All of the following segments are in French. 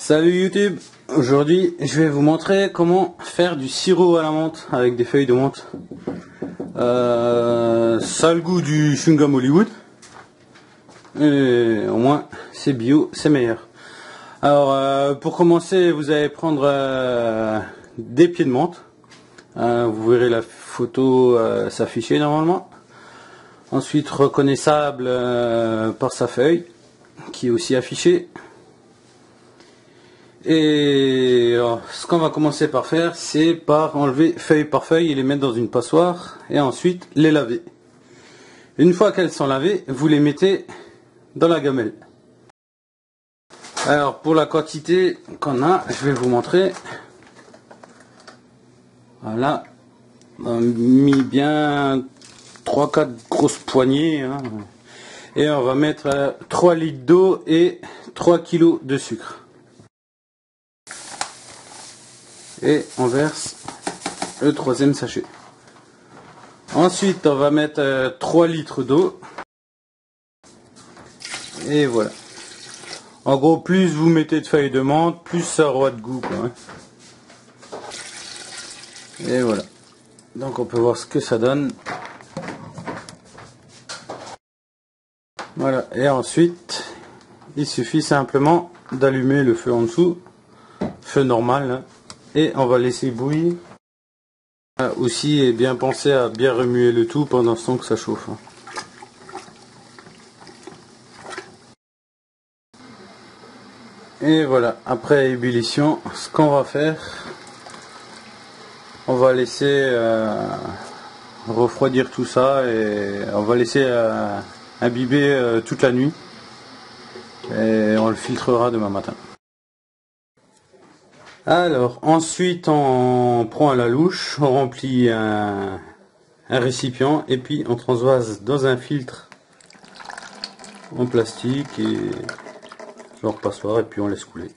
Salut YouTube, aujourd'hui je vais vous montrer comment faire du sirop à la menthe avec des feuilles de menthe. Ça a le goût du chewing-gum Hollywood, et au moins c'est bio, c'est meilleur. Alors pour commencer, vous allez prendre des pieds de menthe. Vous verrez la photo s'afficher normalement. Ensuite reconnaissable par sa feuille qui est aussi affichée. Et alors, ce qu'on va commencer par faire, c'est par enlever feuille par feuille et les mettre dans une passoire et ensuite les laver. Une fois qu'elles sont lavées, vous les mettez dans la gamelle. Alors pour la quantité qu'on a, je vais vous montrer. Voilà, on a mis bien 3-4 grosses poignées, hein. Et on va mettre 3 litres d'eau et 3 kg de sucre. Et on verse le troisième sachet. Ensuite on va mettre 3 litres d'eau. Et voilà. En gros, plus vous mettez de feuilles de menthe, plus ça aura de goût, quoi, hein. Et voilà. Donc on peut voir ce que ça donne. Voilà. Et ensuite, il suffit simplement d'allumer le feu en dessous. Feu normal, hein. Et on va laisser bouillir. Aussi, et bien penser à bien remuer le tout pendant ce temps que ça chauffe. Et voilà, après ébullition, ce qu'on va faire, on va laisser refroidir tout ça et on va laisser imbiber toute la nuit. Et on le filtrera demain matin. Alors, ensuite on prend à la louche, on remplit un récipient et puis on transvase dans un filtre en plastique et genre passoire et puis on laisse couler.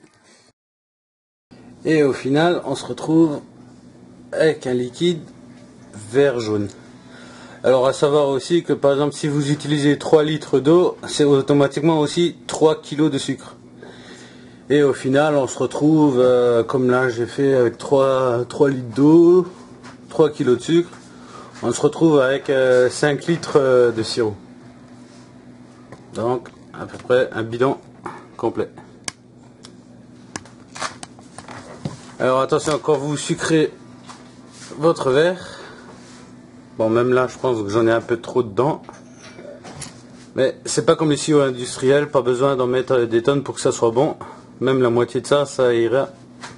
Et au final, on se retrouve avec un liquide vert jaune. Alors à savoir aussi que par exemple si vous utilisez 3 litres d'eau, c'est automatiquement aussi 3 kg de sucre. Et au final, on se retrouve, comme là j'ai fait avec 3 litres d'eau, 3 kg de sucre, on se retrouve avec 5 litres de sirop. Donc, à peu près un bidon complet. Alors attention, quand vous sucrez votre verre, bon même là je pense que j'en ai un peu trop dedans, mais c'est pas comme les sirops industriels, pas besoin d'en mettre des tonnes pour que ça soit bon. Même la moitié de ça, ça ira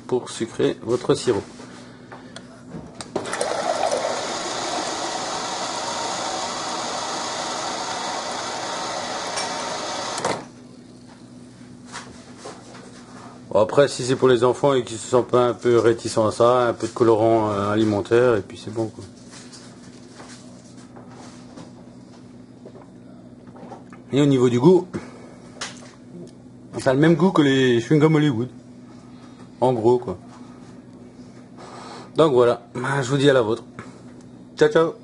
pour sucrer votre sirop. Bon, après, si c'est pour les enfants et qu'ils se sentent pas un peu réticents à ça, un peu de colorant alimentaire et puis c'est bon, quoi. Et au niveau du goût, ça a le même goût que les chewing-gum Hollywood. En gros, quoi. Donc voilà, je vous dis à la vôtre. Ciao ciao.